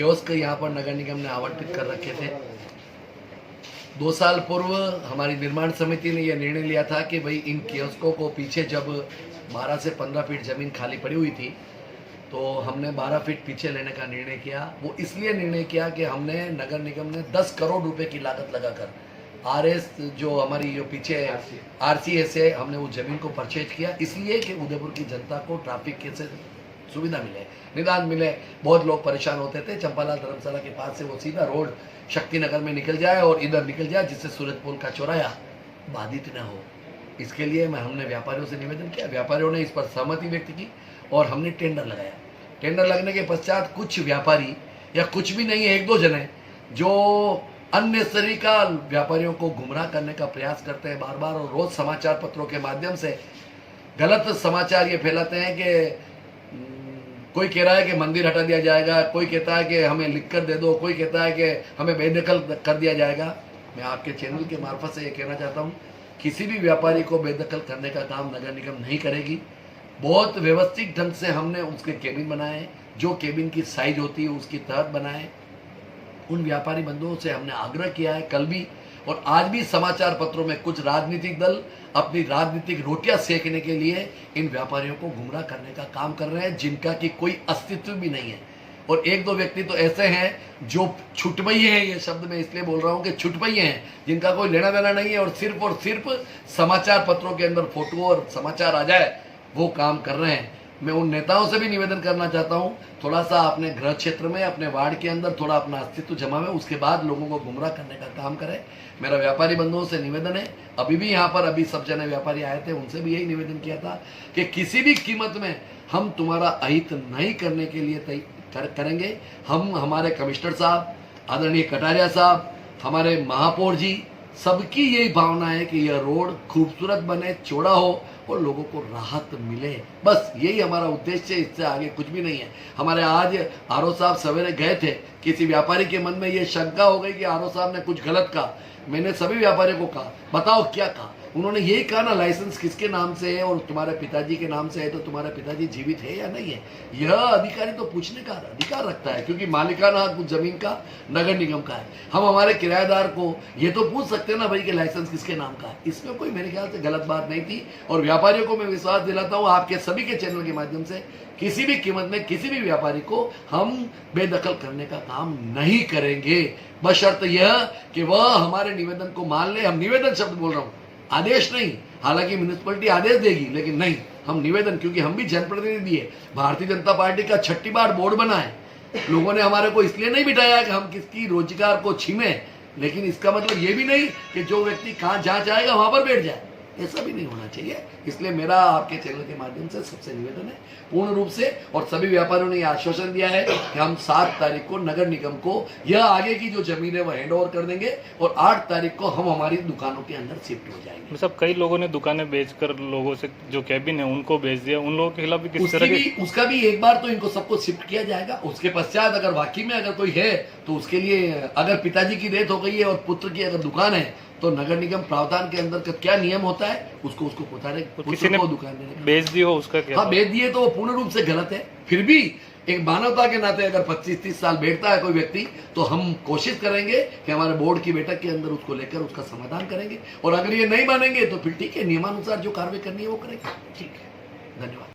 Kiosk यहाँ पर नगर निगम ने आवंटित कर रखे थे। 2 साल पूर्व हमारी निर्माण समिति ने यह निर्णय लिया था कि भाई इन कियोस्कों को पीछे जब 12 से 15 फीट ज़मीन खाली पड़ी हुई थी तो हमने 12 फीट पीछे लेने का निर्णय किया। वो इसलिए निर्णय किया कि हमने नगर निगम ने 10 करोड़ रुपए की लागत लगाकर आरएस जो हमारी जो पीछे आरसीएस है हमने वो ज़मीन को परचेज किया, इसलिए कि उदयपुर की जनता को ट्रैफिक के से सुविधा मिले, निदान मिले। बहुत लोग परेशान होते थे, चंपालाल धर्मशाला के पास से वो सीधा रोड शक्ति नगर में निकल जाए और इधर निकल जाए जिससे सूरजपोल का चौराया बाधित न हो। इसके लिए हमने व्यापारियों से निवेदन किया, व्यापारियों ने इस पर सहमति व्यक्त की और हमने टेंडर लगाया। टेंडर लगने के पश्चात कुछ व्यापारी या कुछ भी नहीं है, 1-2 जने जो अननेसेसरी का व्यापारियों को गुमराह करने का प्रयास करते हैं बार बार, और रोज समाचार पत्रों के माध्यम से गलत समाचार ये फैलाते हैं कि कोई कह रहा है कि मंदिर हटा दिया जाएगा, कोई कहता है कि हमें लिख कर दे दो, कोई कहता है कि हमें बेदखल कर दिया जाएगा। मैं आपके चैनल के मार्फत से ये कहना चाहता हूँ, किसी भी व्यापारी को बेदखल करने का काम नगर निगम नहीं करेगी। बहुत व्यवस्थित ढंग से हमने उसके केबिन बनाए, जो केबिन की साइज होती है उसकी तहत बनाए। उन व्यापारी बंधुओं से हमने आग्रह किया है कल भी और आज भी समाचार पत्रों में कुछ राजनीतिक दल अपनी राजनीतिक रोटियां सेकने के लिए इन व्यापारियों को गुमराह करने का काम कर रहे हैं, जिनका कि कोई अस्तित्व भी नहीं है। और 1-2 व्यक्ति तो ऐसे हैं जो छुटपैये हैं, ये शब्द मैं इसलिए बोल रहा हूं कि छुटपैये हैं, जिनका कोई लेना देना नहीं है और सिर्फ समाचार पत्रों के अंदर फोटो और समाचार आ जाए वो काम कर रहे हैं। मैं उन नेताओं से भी निवेदन करना चाहता हूं, थोड़ा सा अपने गृह क्षेत्र में, अपने वार्ड के अंदर थोड़ा अपना अस्तित्व जमावे, उसके बाद लोगों को गुमराह करने का काम करें। मेरा व्यापारी बंधुओं से निवेदन है, अभी भी यहाँ पर अभी सब जने व्यापारी आए थे, उनसे भी यही निवेदन किया था कि किसी भी कीमत में हम तुम्हारा अहित नहीं करने के लिए करेंगे। हम हमारे कमिश्नर साहब, आदरणीय कटारिया साहब, हमारे महापौर जी, सबकी यही भावना है कि यह रोड खूबसूरत बने, चौड़ा हो और लोगों को राहत मिले। बस यही हमारा उद्देश्य है, इससे आगे कुछ भी नहीं है। हमारे आज आरओ साहब सवेरे गए थे, किसी व्यापारी के मन में ये शंका हो गई कि आरओ साहब ने कुछ गलत कहा। मैंने सभी व्यापारियों को कहा, बताओ क्या कहा। उन्होंने यही कहा ना, लाइसेंस किसके नाम से है और तुम्हारे पिताजी के नाम से है तो तुम्हारे पिताजी जीवित है या नहीं है। यह अधिकारी तो पूछने का अधिकार रखता है, क्योंकि मालिकाना हक जमीन का नगर निगम का है। हम हमारे किराएदार को ये तो पूछ सकते हैं ना भाई कि लाइसेंस किसके नाम का है। इसमें कोई मेरे ख्याल से गलत बात नहीं थी। और व्यापारियों को मैं विश्वास दिलाता हूँ आपके सभी के चैनल के माध्यम से, किसी भी कीमत में किसी भी व्यापारी को हम बेदखल करने का काम नहीं करेंगे, बशर्त यह कि वह हमारे निवेदन को मान ले। हम निवेदन शब्द बोल रहा हूँ, आदेश नहीं। हालांकि म्युनिसिपैलिटी आदेश देगी, लेकिन नहीं, हम निवेदन, क्योंकि हम भी जनप्रतिनिधि है। भारतीय जनता पार्टी का 6ठी बार बोर्ड बना है। लोगों ने हमारे को इसलिए नहीं बिठाया कि हम किसकी रोजगार को छीने, लेकिन इसका मतलब ये भी नहीं कि जो व्यक्ति जहां चाहेगा वहां पर बैठ जाए, ऐसा भी नहीं होना चाहिए। इसलिए मेरा आपके चैनल के माध्यम से सबसे निवेदन है पूर्ण रूप से, और सभी व्यापारियों ने यह आश्वासन दिया है कि हम 7 तारीख को नगर निगम को यह आगे की जो जमीन है वह हैंड ओवर कर देंगे और 8 तारीख को हम हमारी दुकानों के अंदर शिफ्ट हो जाएंगे। मतलब कई लोगों ने दुकानें बेचकर लोगों से जो कैबिन है उनको बेच दिया, उन लोगों के खिलाफ भी किस तरह की उसका भी एक बार तो इनको सबको शिफ्ट किया जाएगा। उसके पश्चात अगर वाकई में अगर कोई है तो उसके लिए, अगर पिताजी की डेथ हो गई है और पुत्र की अगर दुकान है तो नगर निगम प्रावधान के अंदर का क्या नियम होता है उसको पुकारे, किसी ने दुकान बेच दी हो उसका क्या? हाँ, बेच दिए तो वो पूर्ण रूप से गलत है। फिर भी एक मानवता के नाते अगर 25-30 साल बैठता है कोई व्यक्ति, तो हम कोशिश करेंगे कि हमारे बोर्ड की बैठक के अंदर उसको लेकर उसका समाधान करेंगे। और अगर ये नहीं मानेंगे तो फिर ठीक है, नियमानुसार जो कार्रवाई करनी है वो करेंगे। ठीक है, धन्यवाद।